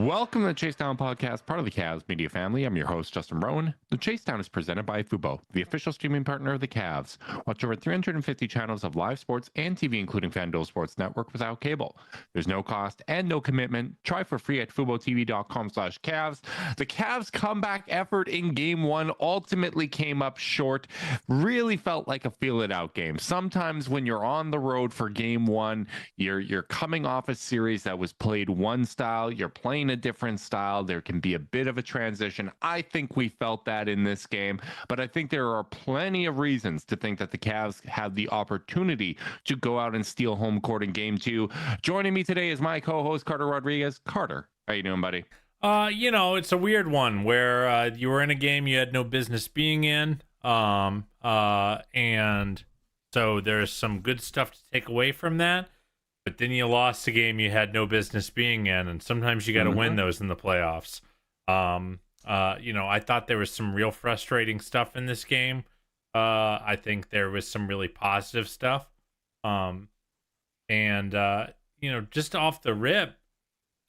Welcome to the Chase Down Podcast, part of the Cavs media family. I'm your host, Justin Rowan. The Chase Down is presented by Fubo, the official streaming partner of the Cavs. Watch over 350 channels of live sports and TV, including FanDuel Sports Network without cable. There's no cost and no commitment. Try for free at FuboTV.com/Cavs. The Cavs' comeback effort in Game 1 ultimately came up short. Really felt like a feel-it-out game. Sometimes when you're on the road for Game 1, you're coming off a series that was played one style, you're playing a different style. There can be a bit of a transition. I think we felt that in this game, but I think there are plenty of reasons to think that the Cavs have the opportunity to go out and steal home court in Game 2. Joining me today is my co-host Carter Rodriguez. Carter, how you doing, buddy? It's a weird one where you were in a game you had no business being in, and so there's some good stuff to take away from that. But then you lost a game you had no business being in, and sometimes you got to win those in the playoffs. I thought there was some real frustrating stuff in this game. I think there was some really positive stuff. Just off the rip,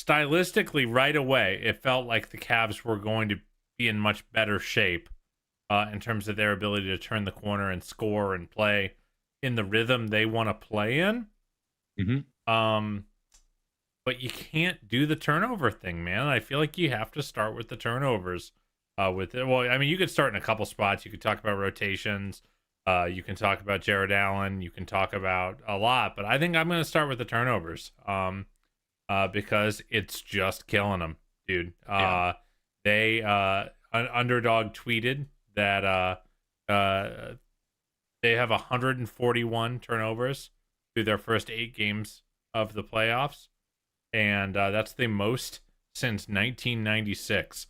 stylistically right away, it felt like the Cavs were going to be in much better shape in terms of their ability to turn the corner and score and play in the rhythm they want to play in. But you can't do the turnover thing, man. I feel like you have to start with the turnovers. With it, well, I mean, you could start in a couple spots. You could talk about rotations. You can talk about Jared Allen. You can talk about a lot, but I think I'm going to start with the turnovers. Because it's just killing them, dude. They Underdog tweeted that they have 141 turnovers through their first 8 games of the playoffs, and that's the most since 1996,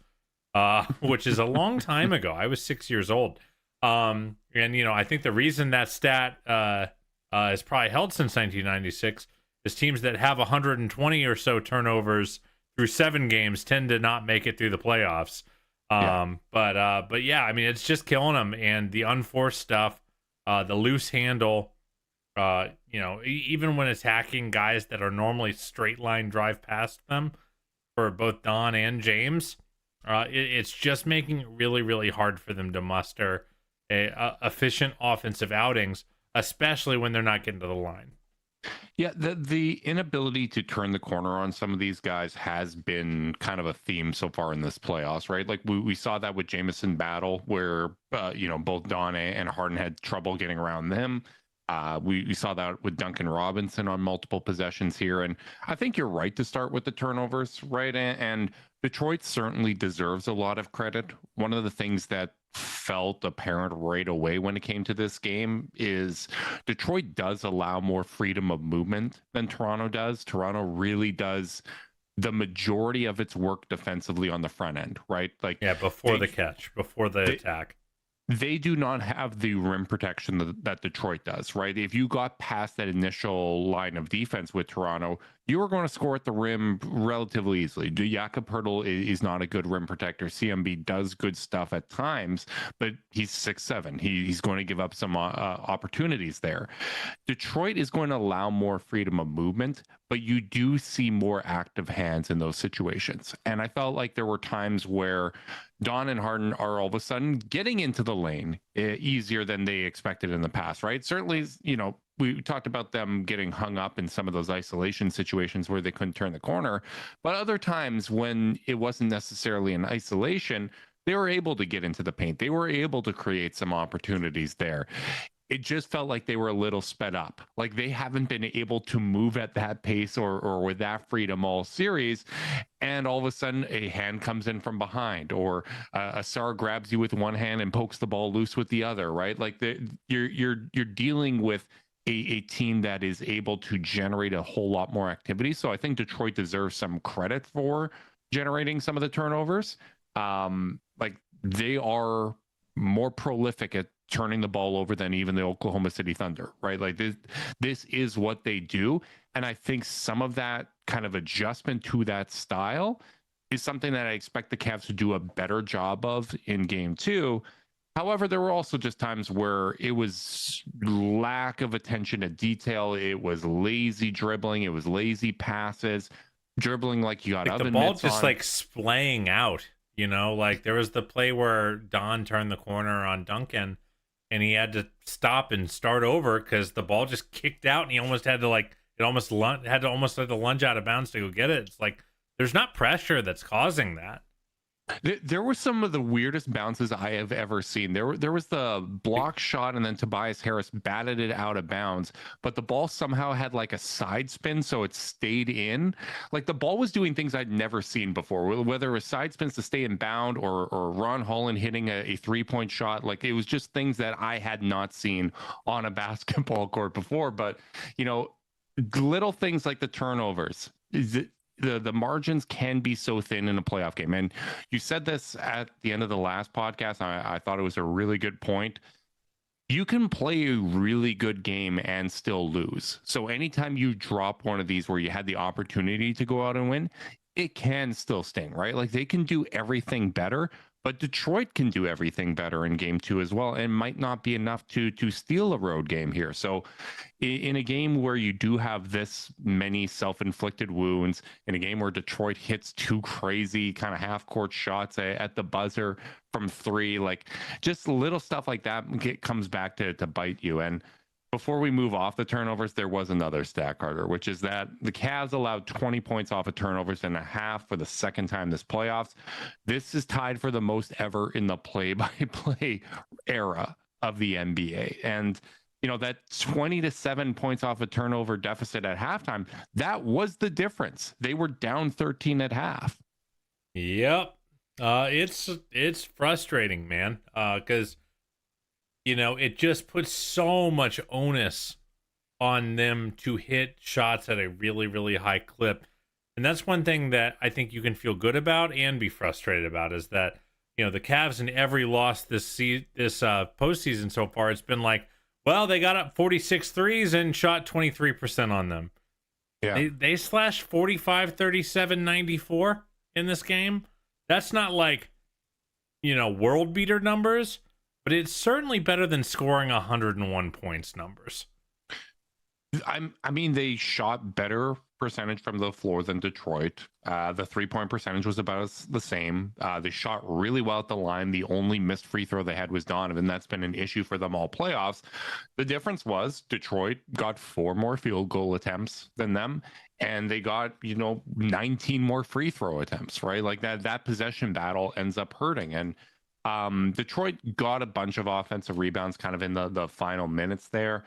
which is a long time ago. I was 6 years old, and I think the reason that stat is probably held since 1996 is teams that have 120 or so turnovers through 7 games tend to not make it through the playoffs. But yeah, I mean, it's just killing them, and the unforced stuff, the loose handle. Even when attacking guys that are normally straight line drive past them for both Don and James, it's just making it really, really hard for them to muster efficient offensive outings, especially when they're not getting to the line. Yeah, the inability to turn the corner on some of these guys has been kind of a theme so far in this playoffs, right? Like we saw that with Jamison Battle, where both Don and Harden had trouble getting around them. We saw that with Duncan Robinson on multiple possessions here. And I think you're right to start with the turnovers, right? And Detroit certainly deserves a lot of credit. One of the things that felt apparent right away when it came to this game is Detroit does allow more freedom of movement than Toronto does. Toronto really does the majority of its work defensively on the front end, right? Like, yeah, before the catch, before the attack. They do not have the rim protection that Detroit does, right? If you got past that initial line of defense with Toronto, you were going to score at the rim relatively easily. Jakob Poeltl is not a good rim protector. CMB does good stuff at times, but he's 6'7". He's going to give up some opportunities there. Detroit is going to allow more freedom of movement, but you do see more active hands in those situations. And I felt like there were times where Don and Harden are all of a sudden getting into the lane easier than they expected in the past, right? Certainly, we talked about them getting hung up in some of those isolation situations where they couldn't turn the corner. But other times when it wasn't necessarily an isolation, they were able to get into the paint. They were able to create some opportunities there. It just felt like they were a little sped up. Like they haven't been able to move at that pace or with that freedom all series. And all of a sudden a hand comes in from behind, or Asar grabs you with one hand and pokes the ball loose with the other, right? Like you're dealing with a team that is able to generate a whole lot more activity. So I think Detroit deserves some credit for generating some of the turnovers. Like they are more prolific at turning the ball over than even the Oklahoma City Thunder, right? Like this is what they do. And I think some of that kind of adjustment to that style is something that I expect the Cavs to do a better job of in Game 2. However, there were also just times where it was lack of attention to detail. It was lazy dribbling. It was lazy passes. dribbling like you got Like the oven ball mitts just on. like splaying out, like there was the play where Don turned the corner on Duncan and he had to stop and start over because the ball just kicked out and he almost had to had to lunge out of bounds to go get it. It's like there's not pressure that's causing that. There were some of the weirdest bounces I have ever seen. There was the block shot, and then Tobias Harris batted it out of bounds, but the ball somehow had like a side spin, so it stayed in. Like the ball was doing things I'd never seen before, whether it was side spins to stay in bound or Ron Holland hitting a 3-point shot. Like it was just things that I had not seen on a basketball court before. But you know, little things like the turnovers. The margins can be so thin in a playoff game. And you said this at the end of the last podcast. I thought it was a really good point. You can play a really good game and still lose. So anytime you drop one of these where you had the opportunity to go out and win, it can still sting, right? Like they can do everything better, but Detroit can do everything better in game 2 as well, and might not be enough to steal a road game here. So in a game where you do have this many self-inflicted wounds, in a game where Detroit hits 2 crazy kind of half-court shots at the buzzer from 3, like just little stuff like that comes back to bite you. And before we move off the turnovers, there was another stat, Carter, which is that the Cavs allowed 20 points off of turnovers and a half for the second time this playoffs. This is tied for the most ever in the play-by-play era of the NBA. And that 20-7 points off a turnover deficit at halftime, that was the difference. They were down 13 at half. Yep. It's frustrating, man. Because it just puts so much onus on them to hit shots at a really, really high clip. And that's one thing that I think you can feel good about and be frustrated about is that, the Cavs in every loss this postseason so far, it's been like, well, they got up 46 threes and shot 23% on them. Yeah. They slashed 45, 37, 94 in this game. That's not like, world beater numbers, but it's certainly better than scoring 101 points numbers. I mean, they shot better percentage from the floor than Detroit. The 3-point percentage was about the same. They shot really well at the line. The only missed free throw they had was Donovan. That's been an issue for them all playoffs. The difference was Detroit got 4 more field goal attempts than them, and they got 19 more free throw attempts. Right, like that possession battle ends up hurting. And Detroit got a bunch of offensive rebounds kind of in the final minutes there.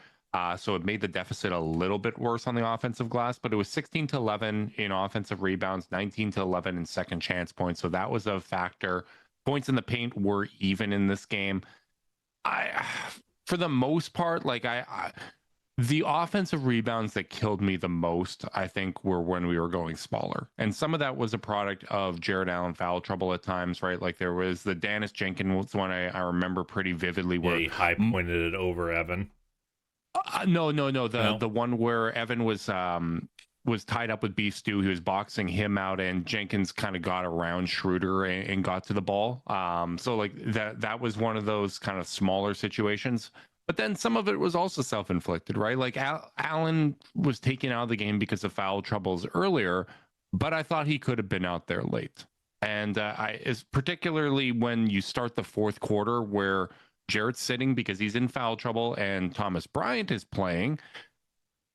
So it made the deficit a little bit worse on the offensive glass, but it was 16-11 in offensive rebounds, 19-11 in second chance points. So that was a factor. Points in the paint were even in this game. For the most part, the offensive rebounds that killed me the most, I think, were when we were going smaller. And some of that was a product of Jared Allen foul trouble at times, right? Like there was the Dennis Jenkins one I remember pretty vividly where he high pointed it over Evan. No. The one where Evan was tied up with Beef Stew. He was boxing him out, and Jenkins kind of got around Schroeder and got to the ball. So like that was one of those kind of smaller situations. But then some of it was also self-inflicted, right? Like Allen was taken out of the game because of foul troubles earlier, but I thought he could have been out there late. And is particularly when you start the fourth quarter where Jarrett's sitting because he's in foul trouble and Thomas Bryant is playing.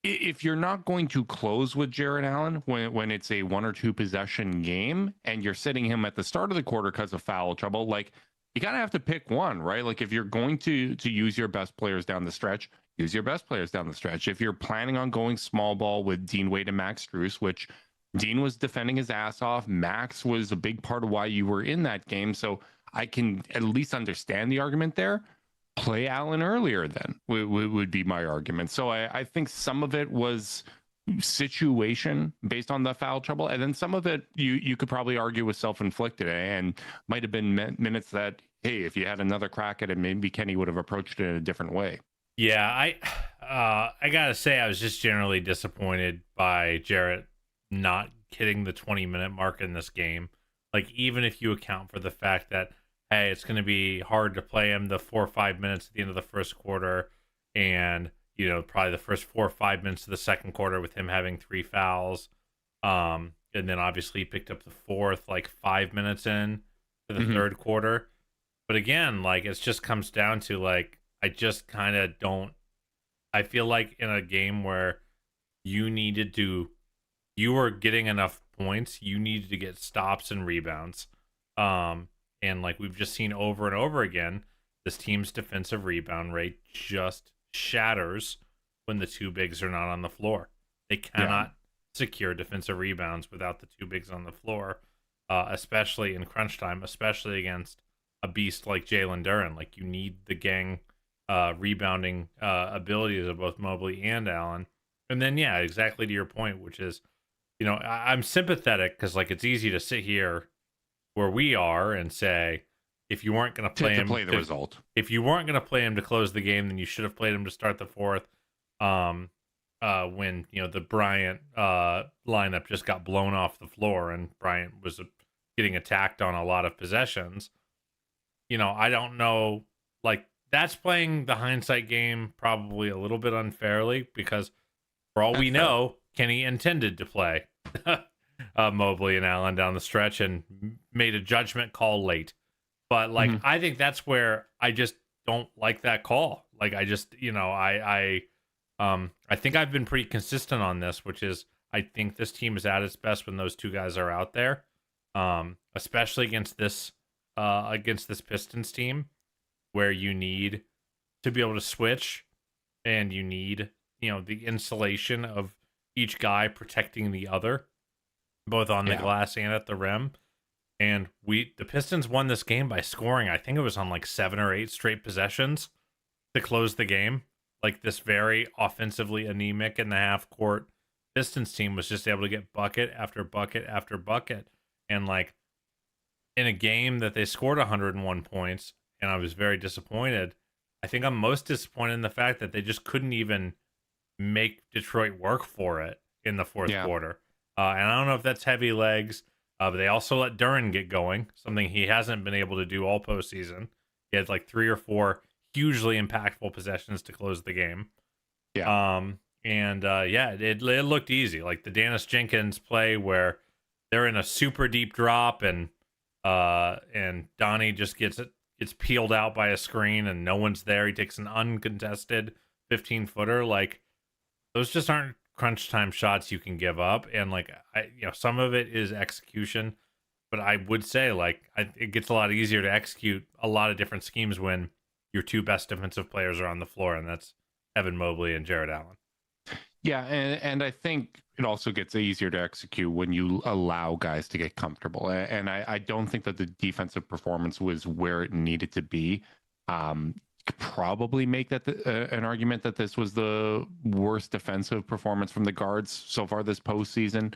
If you're not going to close with Jarrett Allen when it's a 1 or 2 possession game and you're sitting him at the start of the quarter because of foul trouble, like you kind of have to pick one, right? Like if you're going to use your best players down the stretch, use your best players down the stretch. If you're planning on going small ball with Dean Wade and Max Strus, which Dean was defending his ass off, Max was a big part of why you were in that game. So I can at least understand the argument there. Play Allen earlier then would be my argument. So I think some of it was situation based on the foul trouble, and then some of it you could probably argue was self-inflicted and might have been minutes that, hey, if you had another crack at it, maybe Kenny would have approached it in a different way. Yeah, I gotta say I was just generally disappointed by Jarrett not hitting the 20-minute mark in this game. Like even if you account for the fact that, hey, it's going to be hard to play him the 4 or 5 minutes at the end of the first quarter, and probably the first 4 or 5 minutes of the second quarter with him having 3 fouls. and then obviously he picked up the fourth like 5 minutes in to the Mhm. third quarter. But again, like it just comes down to like I just kind of don't. I feel like in a game where you needed to, you were getting enough points, you needed to get stops and rebounds. And like we've just seen over and over again, this team's defensive rebound rate just shatters when the two bigs are not on the floor. They Yeah. cannot secure defensive rebounds without the two bigs on the floor, especially in crunch time, especially against a beast like Jalen Duren. Like you need the gang rebounding abilities of both Mobley and Allen. And then, yeah, exactly to your point, which is, I'm sympathetic because like it's easy to sit here where we are and say, if you weren't going to play To him play the result. if you weren't going to play him to close the game, then you should have played him to start the fourth. When the Bryant lineup just got blown off the floor and Bryant was getting attacked on a lot of possessions. I don't know. Like that's playing the hindsight game probably a little bit unfairly because for all we That's fair. know, Kenny intended to play Mobley and Allen down the stretch and made a judgment call late. But like, Mhm. I think that's where I just don't like that call. Like, I just, I think I've been pretty consistent on this, which is I think this team is at its best when those two guys are out there, especially against this Pistons team, where you need to be able to switch, and you need the insulation of each guy protecting the other, both on the Yeah. glass and at the rim. And the Pistons won this game by scoring, I think it was on like 7 or 8 straight possessions to close the game. Like this very offensively anemic in the half court Pistons team was just able to get bucket after bucket after bucket. And like in a game that they scored 101 points, and I was very disappointed. I think I'm most disappointed in the fact that they just couldn't even make Detroit work for it in the fourth Yeah. quarter. And I don't know if that's heavy legs, but they also let Duren get going, something he hasn't been able to do all postseason. He had like 3 or 4 hugely impactful possessions to close the game. Yeah. Yeah, it looked easy. Like the Dennis Jenkins play where they're in a super deep drop and Donnie just gets peeled out by a screen and no one's there. He takes an uncontested 15-footer. Like those just aren't crunch time shots you can give up. And like some of it is execution, but I would say it gets a lot easier to execute a lot of different schemes when your two best defensive players are on the floor, and that's Evan Mobley and Jared Allen. Yeah, and I think it also gets easier to execute when you allow guys to get comfortable. And I don't think that the defensive performance was where it needed to be. Could probably make that an argument that this was the worst defensive performance from the guards so far this postseason.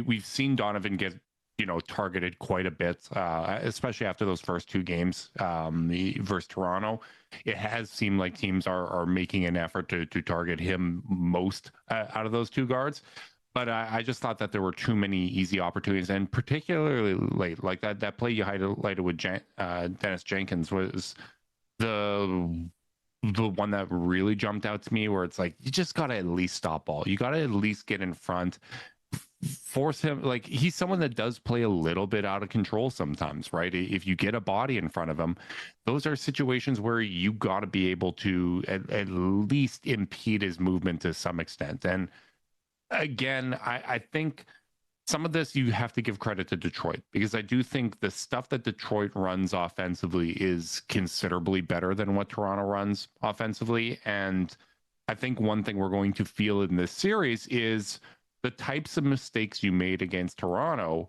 We've seen Donovan get targeted quite a bit, especially after those first two games versus Toronto. It has seemed like teams are making an effort to target him most out of those two guards. But I just thought that there were too many easy opportunities, and particularly late, like that play you highlighted with Dennis Jenkins was the one that really jumped out to me, where it's like you just got to at least stop ball. You got to at least get in front, force him. Like he's someone that does play a little bit out of control sometimes, right? If you get a body in front of him, those are situations where you got to be able to at least impede his movement to some extent. And again, I think some of this you have to give credit to Detroit, because I do think the stuff that Detroit runs offensively is considerably better than what Toronto runs offensively. And I think one thing we're going to feel in this series is the types of mistakes you made against Toronto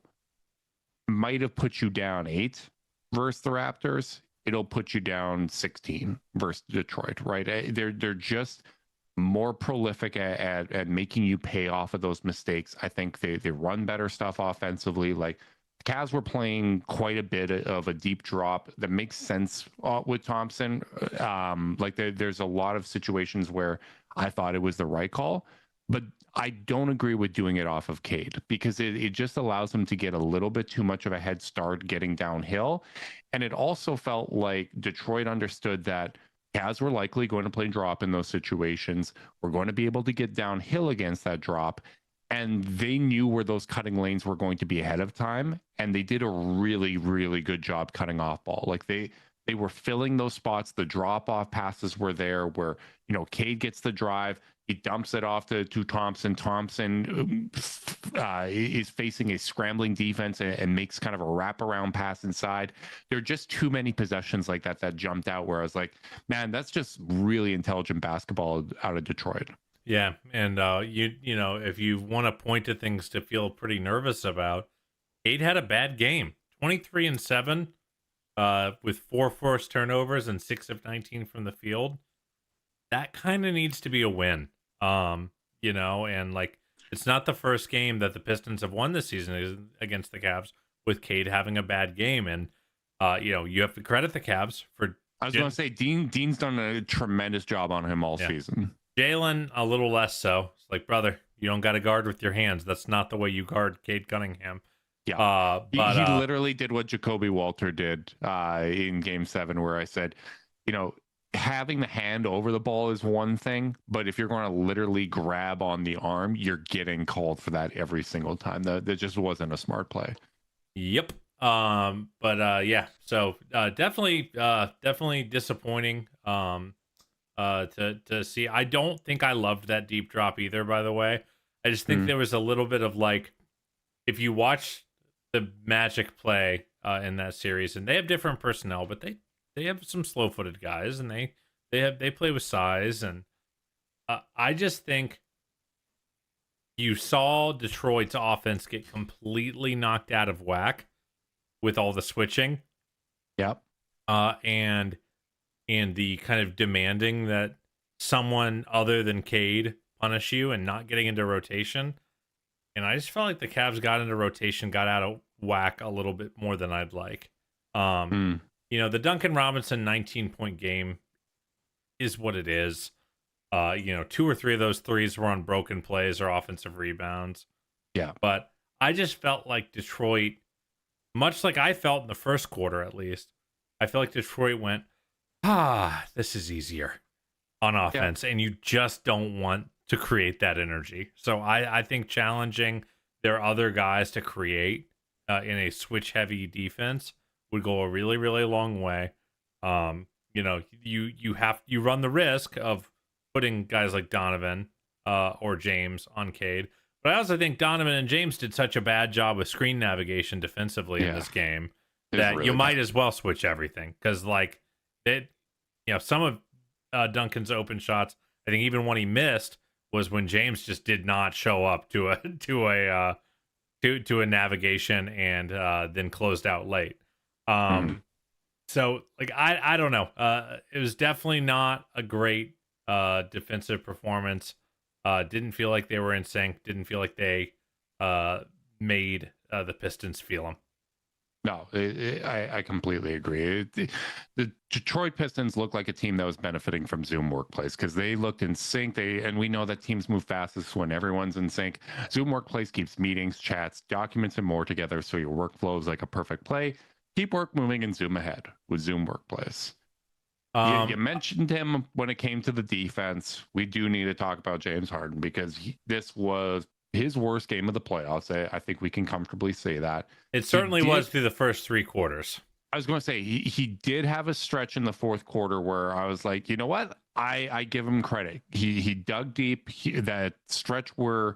might have put you down 8 versus the Raptors. It'll put you down 16 versus Detroit, right? They're just more prolific at making you pay off of those mistakes. I think they run better stuff offensively. Like the Cavs were playing quite a bit of a deep drop that makes sense with Thompson. There's a lot of situations where I thought it was the right call, but I don't agree with doing it off of Cade, because it just allows him to get a little bit too much of a head start getting downhill. And it also felt like Detroit understood that Cavs were likely going to play drop in those situations. We're going to be able to get downhill against that drop. and they knew where those cutting lanes were going to be ahead of time, and they did a really, really good job cutting off ball. Like they were filling those spots. The drop off passes were there where, Cade gets the drive, he dumps it off to Thompson. Thompson is facing a scrambling defense and makes kind of a wraparound pass inside. There are just too many possessions like that jumped out where I was like, man, that's just really intelligent basketball out of Detroit. Yeah, and if you want to point to things to feel pretty nervous about, Cade had a bad game. 23-7, with 4 forced turnovers and 6 of 19 from the field. That kind of needs to be a win. And like it's not the first game that the Pistons have won this season against the Cavs with Cade having a bad game, and you have to credit the Cavs for. I was going to say Dean's done a tremendous job on him all season. Jalen, a little less so. It's like, brother, you don't got to guard with your hands. That's not the way you guard Cade Cunningham. Yeah, he literally did what Jacoby Walter did in Game 7, where I said, having the hand over the ball is one thing, but if you're going to literally grab on the arm, you're getting called for that every single time. That just wasn't a smart play. Yep. So definitely disappointing. To see. I don't think I loved that deep drop either, by the way. I just think there was a little bit of like, if you watch the Magic play in that series, and they have different personnel, but they have some slow-footed guys, and they play with size, and I just think you saw Detroit's offense get completely knocked out of whack with all the switching. Yep. And the kind of demanding that someone other than Cade punish you and not getting into rotation. And I just felt like the Cavs got into rotation, got out of whack a little bit more than I'd like. The Duncan Robinson 19-point game is what it is. 2 or 3 of those threes were on broken plays or offensive rebounds. Yeah. But I just felt like Detroit, much like I felt in the first quarter at least, I felt like Detroit went, this is easier on offense, and you just don't want to create that energy. So I think challenging their other guys to create in a switch-heavy defense would go a really, really long way. You run the risk of putting guys like Donovan or James on Cade, but I also think Donovan and James did such a bad job with screen navigation defensively in this game that really you might as well switch everything, because like some of Duncan's open shots, I think even one he missed was when James just did not show up to a navigation and then closed out late. So like I don't know. It was definitely not a great defensive performance. Didn't feel like they were in sync. Didn't feel like they made the Pistons feel them. No, I completely agree. The Detroit Pistons looked like a team that was benefiting from Zoom Workplace because they looked in sync. And we know that teams move fastest when everyone's in sync. Zoom Workplace keeps meetings, chats, documents, and more together, so your workflow is like a perfect play. Keep work moving and zoom ahead with Zoom Workplace. You mentioned him when it came to the defense. We do need to talk about James Harden because this was his worst game of the playoffs. I think we can comfortably say that. It certainly was through the first 3 quarters. I was going to say he did have a stretch in the fourth quarter where I was like, you know what? I give him credit. He dug deep. That stretch where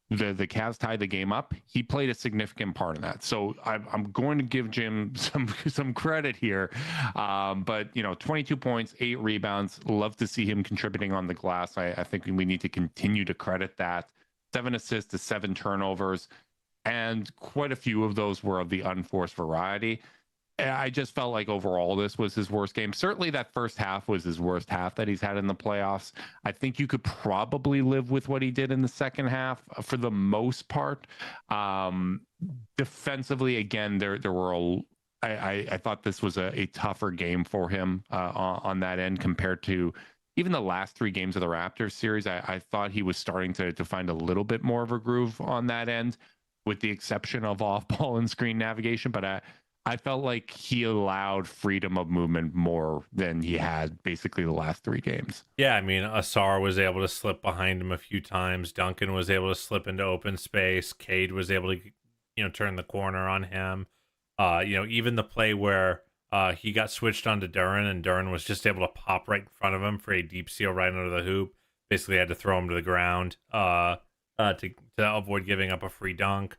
the Cavs tied the game up, he played a significant part in that. So I'm going to give Jim some credit here. But 22 points, 8 rebounds. Love to see him contributing on the glass. I think we need to continue to credit that. 7 assists to 7 turnovers, and quite a few of those were of the unforced variety. I just felt like overall this was his worst game. Certainly that first half was his worst half that he's had in the playoffs. I think you could probably live with what he did in the second half for the most part. Defensively, again, there were I thought this was a tougher game for him on that end compared to even the last 3 games of the Raptors series. I thought he was starting to find a little bit more of a groove on that end, with the exception of off-ball and screen navigation. But I felt like he allowed freedom of movement more than he had basically the last 3 games. Yeah, I mean, Asar was able to slip behind him a few times. Duncan was able to slip into open space. Cade was able to, turn the corner on him. Even the play where he got switched onto Duran and Duran was just able to pop right in front of him for a deep seal right under the hoop. Basically had to throw him to the ground to avoid giving up a free dunk.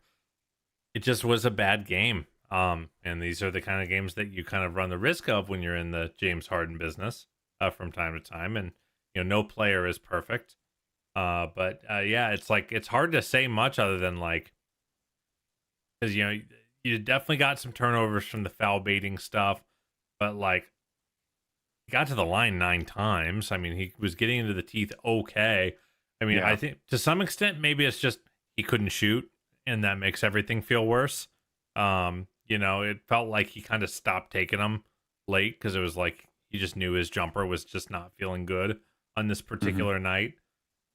It just was a bad game. And these are the kind of games that you kind of run the risk of when you're in the James Harden business from time to time. And, no player is perfect. But yeah, it's hard to say much other than like, because, you definitely got some turnovers from the foul baiting stuff, but like, he got to the line 9 times. I mean, he was getting into the teeth okay. I mean, I think to some extent, maybe it's just he couldn't shoot, and that makes everything feel worse. It felt like he kind of stopped taking them late because it was like he just knew his jumper was just not feeling good on this particular night.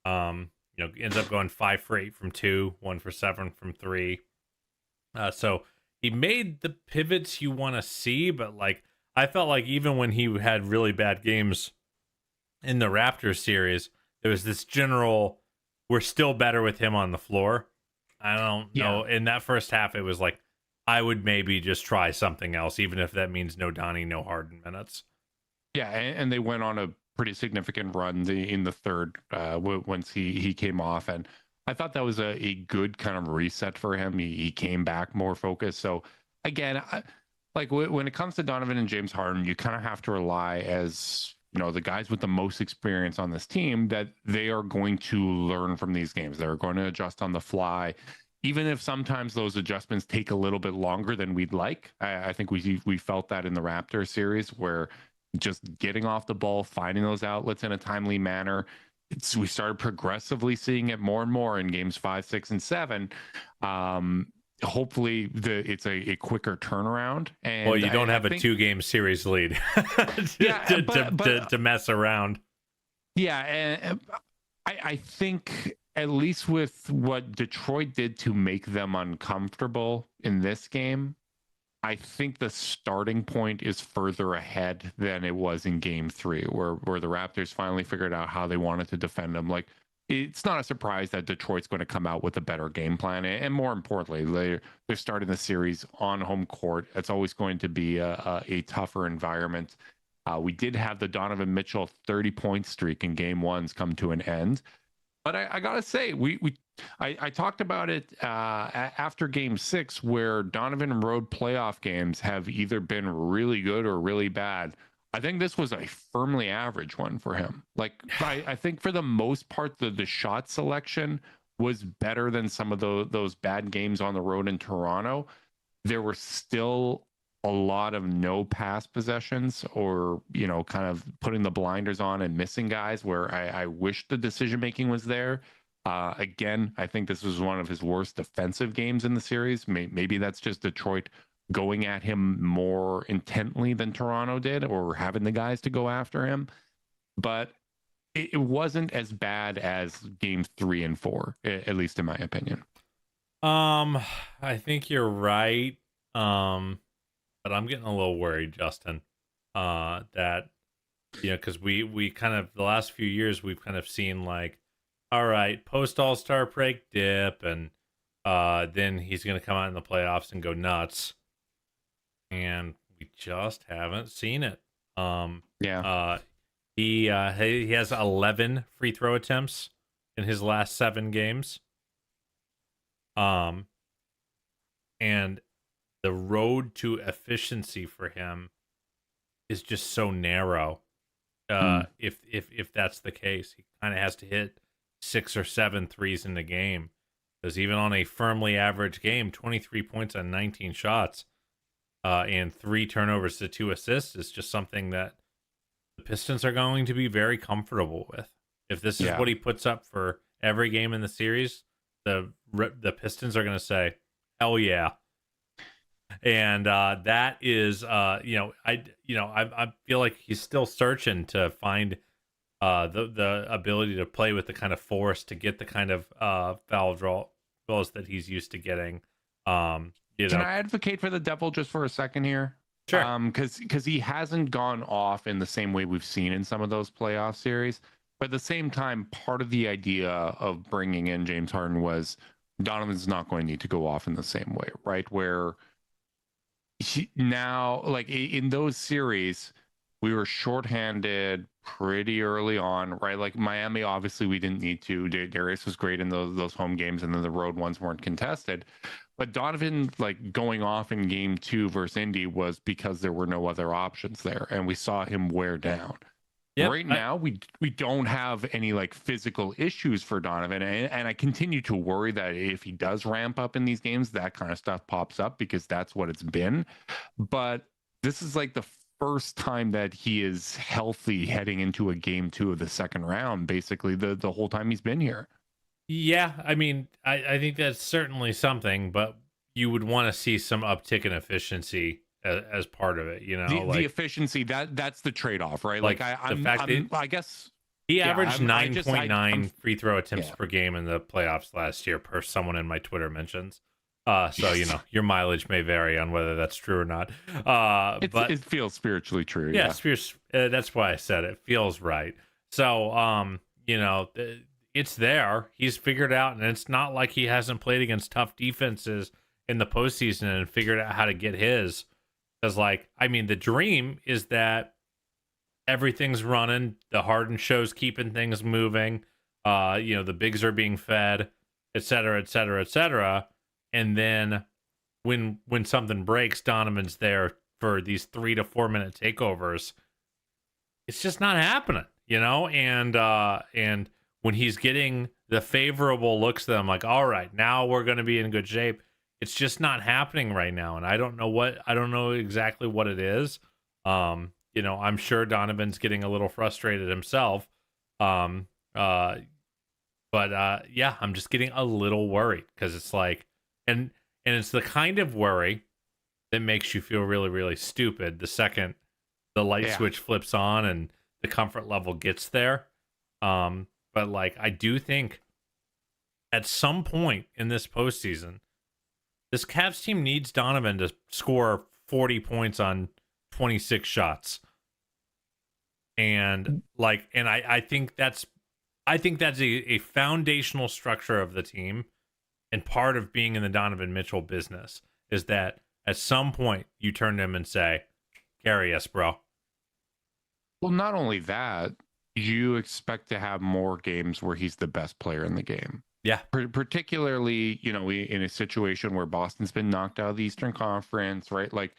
Ends up going 5 for 8 from 2, 1 for 7 from 3. So he made the pivots you want to see, but like I felt like even when he had really bad games in the Raptors series, there was this general, we're still better with him on the floor. I don't know. In that first half, it was like, I would maybe just try something else, even if that means no Donnie, no Harden minutes. Yeah, and they went on a pretty significant run in the third once he came off, and I thought that was a good kind of reset for him. He came back more focused. So again, when it comes to Donovan and James Harden, you kind of have to rely as the guys with the most experience on this team that they are going to learn from these games. They're going to adjust on the fly. Even if sometimes those adjustments take a little bit longer than we'd like. I think we felt that in the Raptors series where just getting off the ball, finding those outlets in a timely manner. We started progressively seeing it more and more in games 5, 6, and 7. Hopefully it's a quicker turnaround. And well, you don't have a 2-game series lead to mess around. Yeah, and I think at least with what Detroit did to make them uncomfortable in this game, I think the starting point is further ahead than it was in game 3, where the Raptors finally figured out how they wanted to defend them. Like, it's not a surprise that Detroit's going to come out with a better game plan. And more importantly, they're starting the series on home court. It's always going to be a tougher environment. We did have the Donovan Mitchell 30-point streak in game 1s come to an end. But I gotta say, I talked about it after Game 6, where Donovan road playoff games have either been really good or really bad. I think this was a firmly average one for him. Like I think for the most part, the shot selection was better than some of those bad games on the road in Toronto. There were still a lot of no pass possessions or, kind of putting the blinders on and missing guys where I wish the decision making was there. Again, I think this was one of his worst defensive games in the series. Maybe that's just Detroit going at him more intently than Toronto did, or having the guys to go after him. But it wasn't as bad as games 3 and 4, at least in my opinion. I think you're right. But I'm getting a little worried, Justin, that, because we kind of, the last few years, we've kind of seen like, all right, post All-Star break dip, and then he's going to come out in the playoffs and go nuts. And we just haven't seen it. He has 11 free throw attempts in his last 7 games. And the road to efficiency for him is just so narrow. If that's the case, he kind of has to hit 6 or 7 threes in the game, because even on a firmly average game, 23 points on 19 shots, and 3 turnovers to 2 assists is just something that the Pistons are going to be very comfortable with. If this is what he puts up for every game in the series, the Pistons are going to say, "Hell yeah." And that is, I feel like he's still searching to find the ability to play with the kind of force to get the kind of foul draws that he's used to getting. You Can know, I advocate for the devil just for a second here? sure. Because he hasn't gone off in the same way we've seen in some of those playoff series. But at the same time, part of the idea of bringing in James Harden was Donovan's not going to need to go off in the same way, right? Where now, like in those series, we were shorthanded pretty early on, right? Like Miami, obviously, we didn't need to. Darius was great in those home games, and then the road ones weren't contested. But Donovan, like going off in game 2 versus Indy, was because there were no other options there, and we saw him wear down. Yep, Right now, we don't have any like physical issues for Donovan, and I continue to worry that if he does ramp up in these games, that kind of stuff pops up because that's what it's been. But this is like the first time that he is healthy heading into a game 2 of the second round, basically the whole time he's been here. Yeah, I mean, I think that's certainly something, but you would want to see some uptick in efficiency as part of it. You know, The efficiency that's the trade-off, right? Like I guess he yeah, averaged I'm- I just- 9.9 free throw attempts Yeah. per game in the playoffs last year, per someone in my Twitter mentions. So you Yes. know, your mileage may vary on whether that's true or not. But it feels spiritually true. yeah, that's why I said it feels right. So, you know, it's there. He's figured out, and it's not like he hasn't played against tough defenses in the postseason and figured out how to get his. Because, like, I mean, the dream is that everything's running, the Harden show's keeping things moving, you know, the bigs are being fed, et cetera, et cetera, et cetera. And then when something breaks, Donovan's there for these 3 to 4 minute takeovers. It's just not happening, you know? And when he's getting the favorable looks, that I'm like, all right, now we're going to be in good shape. It's just not happening right now, and I don't know exactly what it is. You know, I'm sure Donovan's getting a little frustrated himself. But yeah, I'm just getting a little worried because it's like, and it's the kind of worry that makes you feel really, really stupid the second the light switch flips on and the comfort level gets there. But like, I do think at some point in this postseason, this Cavs team needs Donovan to score 40 points on 26 shots. And like, and I think that's a foundational structure of the team, and part of being in the Donovan Mitchell business is that at some point you turn to him and say, carry us, bro. Well, not only that, you expect to have more games where he's the best player in the game. Yeah. Particularly, you know, in a situation where Boston's been knocked out of the Eastern Conference, right? Like,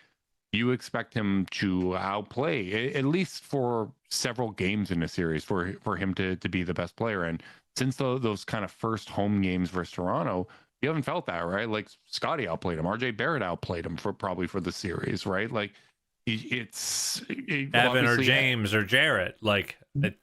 you expect him to outplay at least for several games in a series for him to be the best player. And since those kind of first home games versus Toronto, you haven't felt that, right? Like, Scotty outplayed him, RJ Barrett outplayed him for the series, right? Like, it's Evan or James or Jarrett, like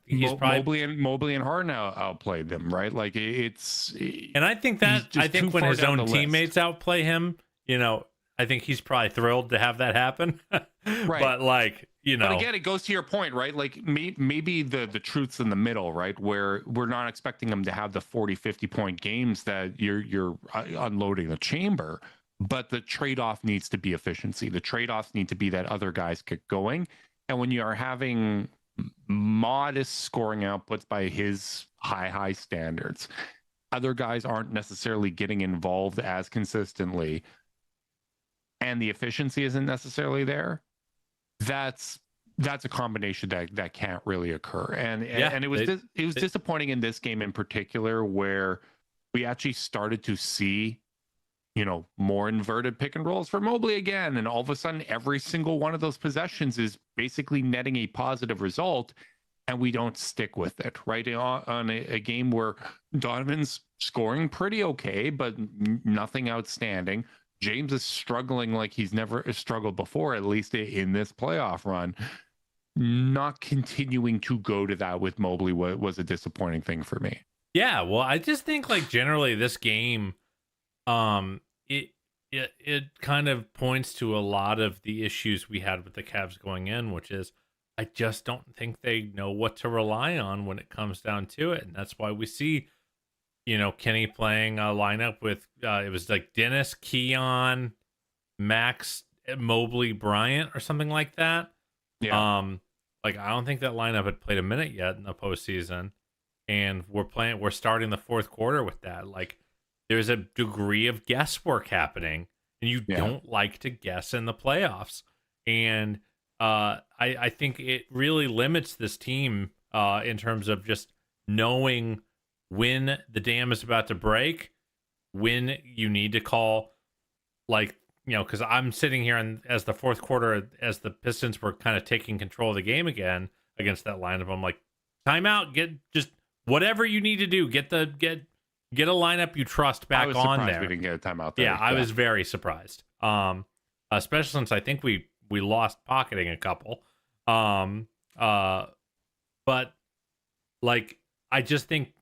he's probably Mobley and Harden outplayed them, right? Like, it's, and I think when his own teammates outplay him, you know, I think he's probably thrilled to have that happen. Right. But like, you know, but again, it goes to your point, right? Like, maybe the truth's in the middle, right? Where we're not expecting him to have the 40-50 point games that you're unloading the chamber, but the trade-off needs to be efficiency. The trade-offs need to be that other guys get going. And when you are having modest scoring outputs by his high standards, other guys aren't necessarily getting involved as consistently, and the efficiency isn't necessarily there, that's a combination that can't really occur. And it was disappointing in this game in particular, where we actually started to see, you know, more inverted pick and rolls for Mobley again, and all of a sudden every single one of those possessions is basically netting a positive result, and we don't stick with it, right? On a game where Donovan's scoring pretty okay, but nothing outstanding. James is struggling like he's never struggled before, at least in this playoff run. Not continuing to go to that with Mobley was a disappointing thing for me. Yeah, well, I just think, like, generally this game, it kind of points to a lot of the issues we had with the Cavs going in, which is I just don't think they know what to rely on when it comes down to it, and that's why we see, you know, Kenny playing a lineup with it was like Dennis, Keon, Max Mobley Bryant or something like that. Yeah. Like I don't think that lineup had played a minute yet in the postseason, and we're starting the fourth quarter with that. Like there's a degree of guesswork happening, and you Yeah. don't like to guess in the playoffs. And I think it really limits this team in terms of just knowing when the dam is about to break, when you need to call, like, because I'm sitting here and as the fourth quarter, as the Pistons were kind of taking control of the game again against that lineup, I'm like, timeout, get just whatever you need to do, get a lineup you trust back I was on surprised there. we didn't get a timeout there. Yeah, I was very surprised. Especially since I think we lost pocketing a couple. But like I just think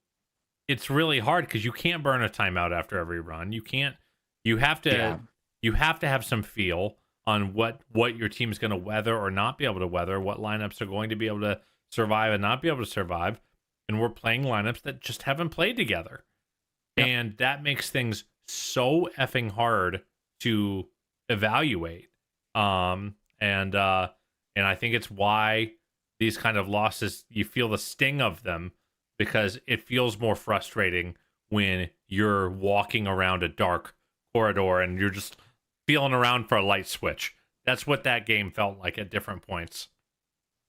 it's really hard because you can't burn a timeout after every run. You can't. You have to. Yeah. You have to have some feel on what your team's going to weather or not be able to weather. What lineups are going to be able to survive and not be able to survive. And we're playing lineups that just haven't played together, and that makes things so effing hard to evaluate. And I think it's why these kind of losses, you feel the sting of them, because it feels more frustrating when you're walking around a dark corridor and you're just feeling around for a light switch. That's what that game felt like at different points.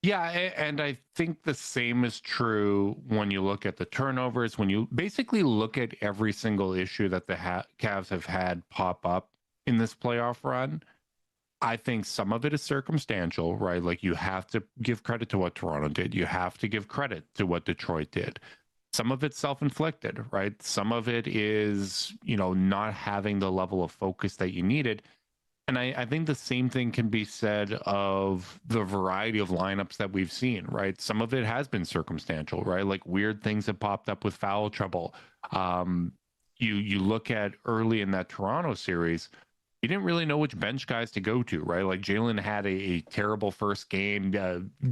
Yeah, and I think the same is true when you look at the turnovers, when you basically look at every single issue that the Cavs have had pop up in this playoff run. I think some of it is circumstantial, right? Like you have to give credit to what Toronto did. You have to give credit to what Detroit did. Some of it's self-inflicted, right? Some of it is, not having the level of focus that you needed. And I think the same thing can be said of the variety of lineups that we've seen, right? Some of it has been circumstantial, right? Like weird things have popped up with foul trouble. You look at early in that Toronto series, you didn't really know which bench guys to go to, right? Like Jalen had a terrible first game.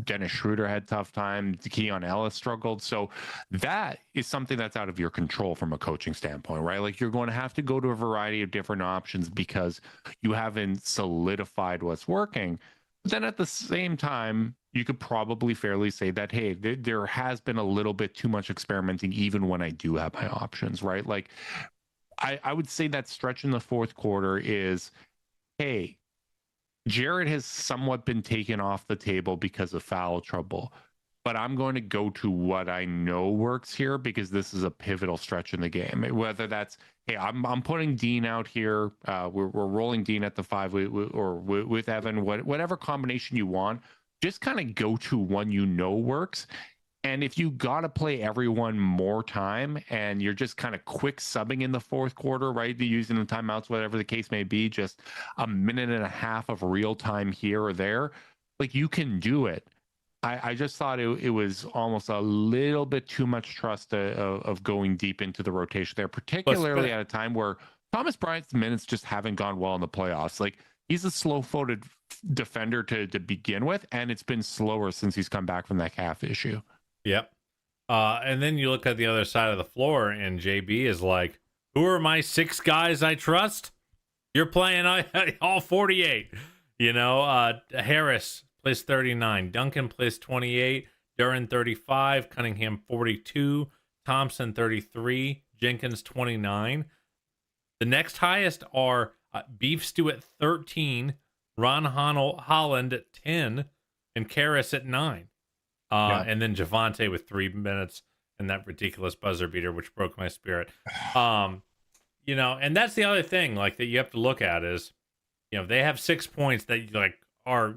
Dennis Schroeder had tough time. Keon Ellis struggled. So that is something that's out of your control from a coaching standpoint, right? Like you're going to have to go to a variety of different options because you haven't solidified what's working. But then at the same time, you could probably fairly say that, hey, there has been a little bit too much experimenting, even when I do have my options, right? Like I would say that stretch in the fourth quarter is, hey, Jared has somewhat been taken off the table because of foul trouble, but I'm going to go to what I know works here because this is a pivotal stretch in the game. Whether that's, hey, I'm putting Dean out here, we're rolling Dean at the 5 or with Evan, whatever combination you want, just kind of go to one works. And if you got to play everyone more time and you're just kind of quick subbing in the fourth quarter, right? Using the timeouts, whatever the case may be, just a minute and a half of real time here or there, like you can do it. I just thought it was almost a little bit too much trust of going deep into the rotation there, particularly at a time where Thomas Bryant's minutes just haven't gone well in the playoffs. Like he's a slow-footed defender to begin with, and it's been slower since he's come back from that calf issue. Yep. And then you look at the other side of the floor, and JB is like, who are my 6 guys I trust? You're playing all 48. Harris plays 39. Duncan plays 28. Duran 35. Cunningham 42. Thompson 33. Jenkins 29. The next highest are Beef Stew at 13. Ron Holland at 10. And Karras at 9. And then Javante with 3 minutes and that ridiculous buzzer beater, which broke my spirit. And that's the other thing, like that you have to look at is, they have 6 points that like are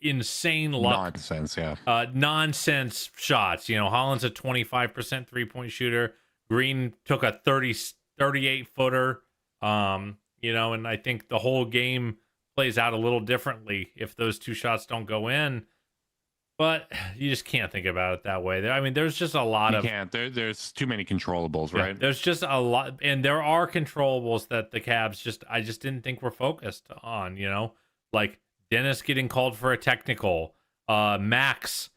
insane luck. Nonsense, yeah. Nonsense shots. Holland's a 25% 3-point shooter. Green took a 38 footer. And I think the whole game plays out a little differently if those 2 shots don't go in. But you just can't think about it that way. I mean, there's just a lot of... There's too many controllables, right? There's just a lot... And there are controllables that the Cavs I just didn't think were focused on, Like Dennis getting called for a technical. Max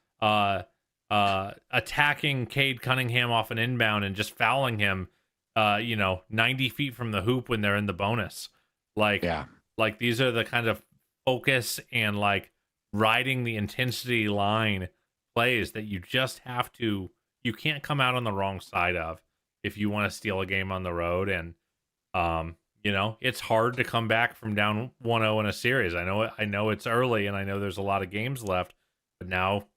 attacking Cade Cunningham off an inbound and just fouling him, 90 feet from the hoop when they're in the bonus. Like Like these are the kind of focus and like riding the intensity line plays that you just have to, you can't come out on the wrong side of if you want to steal a game on the road. And it's hard to come back from down 1-0 in a series. I know it's early and I know there's a lot of games left, but now,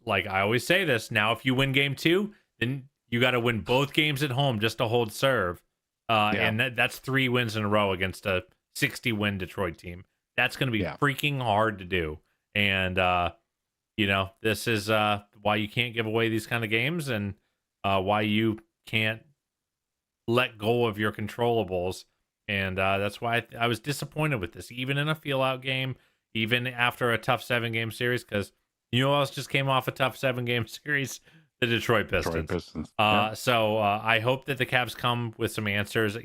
like I always say this, now if you win game 2, then you got to win both games at home just to hold serve. And that's 3 wins in a row against a 60-win Detroit team. That's going to be freaking hard to do. And, this is why you can't give away these kind of games, and why you can't let go of your controllables. And that's why I was disappointed with this, even in a feel-out game, even after a tough 7-game series, because you know who else just came off a tough 7-game series? The Detroit Pistons. So I hope that the Cavs come with some answers.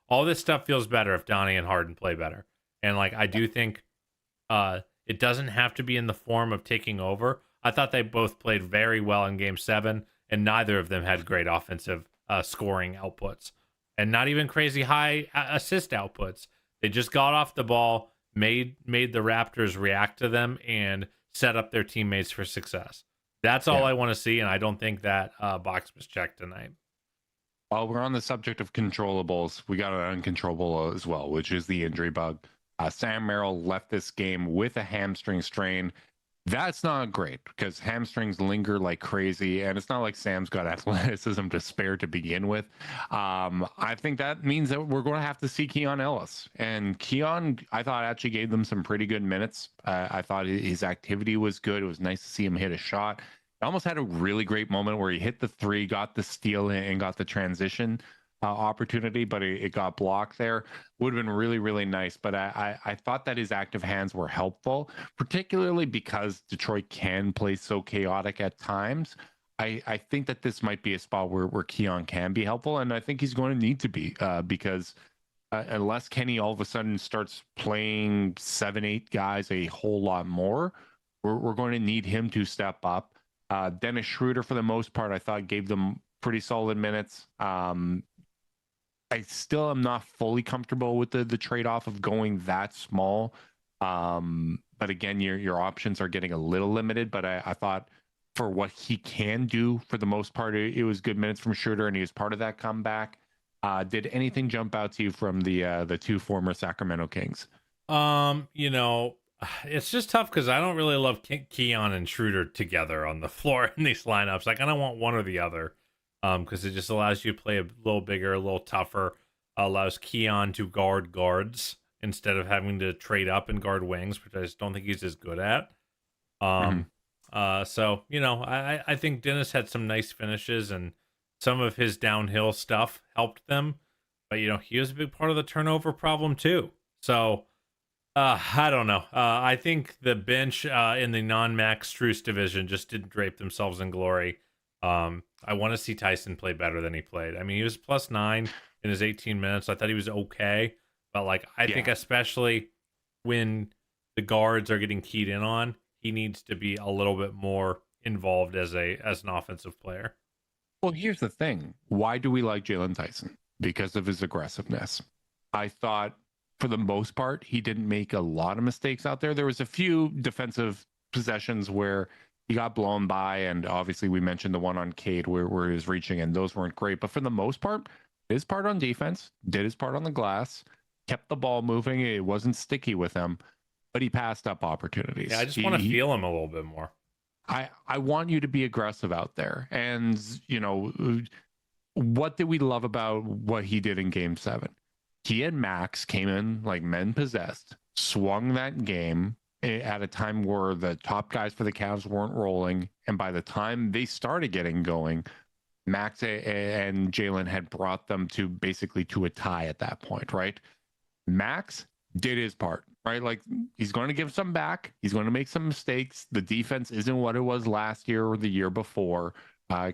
All this stuff feels better if Donnie and Harden play better. And like I do think it doesn't have to be in the form of taking over. I thought they both played very well in Game 7, and neither of them had great offensive scoring outputs, and not even crazy high assist outputs. They just got off the ball, made the Raptors react to them, and set up their teammates for success. That's all I want to see, and I don't think that box was checked tonight. While we're on the subject of controllables, we got an uncontrollable as well, which is the injury bug. Sam Merrill left this game with a hamstring strain. That's not great because hamstrings linger like crazy, and it's not like Sam's got athleticism to spare to begin with. I think that means that we're going to have to see Keon Ellis. And Keon, I thought, actually gave them some pretty good minutes. I thought his activity was good. It was nice to see him hit a shot. He almost had a really great moment where he hit the 3, got the steal, and got the transition opportunity, but it got blocked there. Would have been really, really nice. But I thought that his active hands were helpful, particularly because Detroit can play so chaotic at times. I think that this might be a spot where Keon can be helpful, and I think he's going to need to be because unless Kenny all of a sudden starts playing 7-8 guys a whole lot more, we're going to need him to step up. Dennis Schroeder, for the most part, I thought gave them pretty solid minutes. I still am not fully comfortable with the trade-off of going that small. But again, your options are getting a little limited. But I thought for what he can do, for the most part, it was good minutes from Schroeder, and he was part of that comeback. Did anything jump out to you from the 2 former Sacramento Kings? It's just tough because I don't really love Keon and Schroeder together on the floor in these lineups. Like I don't want one or the other. Because it just allows you to play a little bigger, a little tougher, allows Keon to guard guards instead of having to trade up and guard wings, which I just don't think he's as good at. So, I think Dennis had some nice finishes, and some of his downhill stuff helped them. But, he was a big part of the turnover problem too. So, I don't know. I think the bench in the non-Max Strus division just didn't drape themselves in glory. I want to see Tyson play better than he played. I mean, he was +9 in his 18 minutes. I thought he was okay, but I think especially when the guards are getting keyed in on, he needs to be a little bit more involved as an offensive player. Well, here's the thing. Why do we like Jalen Tyson? Because of his aggressiveness. I thought for the most part, he didn't make a lot of mistakes out there. There was a few defensive possessions where he got blown by, and obviously we mentioned the one on Cade where he was reaching, and those weren't great. But for the most part, his part on defense, did his part on the glass, kept the ball moving. It wasn't sticky with him, but he passed up opportunities. Yeah, I just want to feel him a little bit more. I want you to be aggressive out there. And, what did we love about what he did in Game 7? He and Max came in like men possessed, swung that game at a time where the top guys for the Cavs weren't rolling. And by the time they started getting going, Max and Jalen had brought them to basically to a tie at that point, right? Max did his part, right? Like he's going to give some back. He's going to make some mistakes. The defense isn't what it was last year or the year before,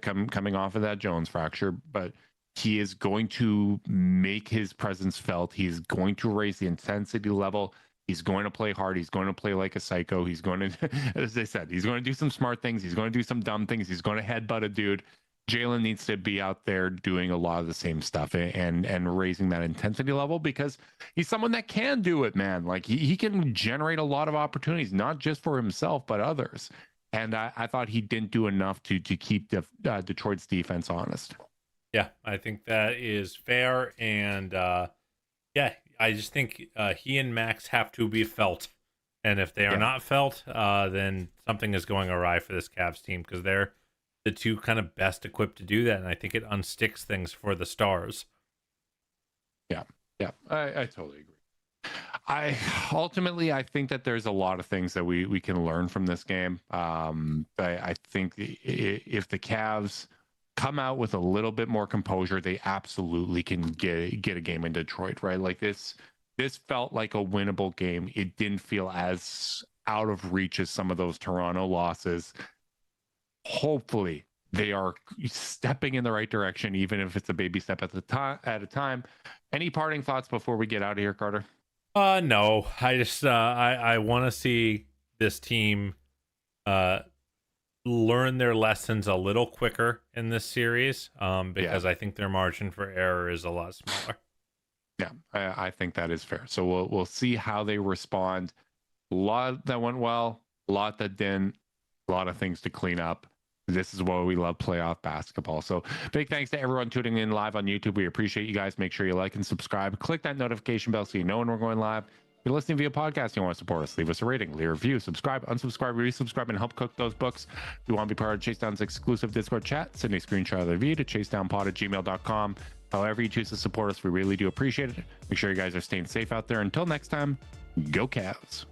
coming off of that Jones fracture, but he is going to make his presence felt. He's going to raise the intensity level. He's going to play hard. He's going to play like a psycho. He's going to, as I said, he's going to do some smart things. He's going to do some dumb things. He's going to headbutt a dude. Jalen needs to be out there doing a lot of the same stuff and raising that intensity level, because he's someone that can do it, man. Like he can generate a lot of opportunities, not just for himself, but others. And I thought he didn't do enough to keep Detroit's defense honest. Yeah, I think that is fair. And yeah, I just think he and Max have to be felt. And if they are not felt, then something is going awry for this Cavs team, because they're the two kind of best equipped to do that. And I think it unsticks things for the Stars. Yeah, I totally agree. I think that there's a lot of things that we can learn from this game. I think if the Cavs come out with a little bit more composure, they absolutely can get a game in Detroit, right? Like this felt like a winnable game. It didn't feel as out of reach as some of those Toronto losses. Hopefully they are stepping in the right direction, even if it's a baby step at a time. Any parting thoughts before we get out of here, Carter? No, I just I want to see this team learn their lessons a little quicker in this series, because I think their margin for error is a lot smaller. Yeah, I think that is fair. So we'll see how they respond. A lot that went well, a lot that didn't, a lot of things to clean up. This is why we love playoff basketball. So big thanks to everyone tuning in live on YouTube. We appreciate you guys. Make sure you like and subscribe. Click that notification bell so you know when we're going live. If you're listening via podcast, you want to support us, leave us a rating, leave a review, subscribe, unsubscribe, resubscribe, and help cook those books. If you want to be part of Chase Down's exclusive Discord chat, send a screenshot of the video to chasedownpod@gmail.com. However you choose to support us, we really do appreciate it. Make sure you guys are staying safe out there. Until next time, go Cavs.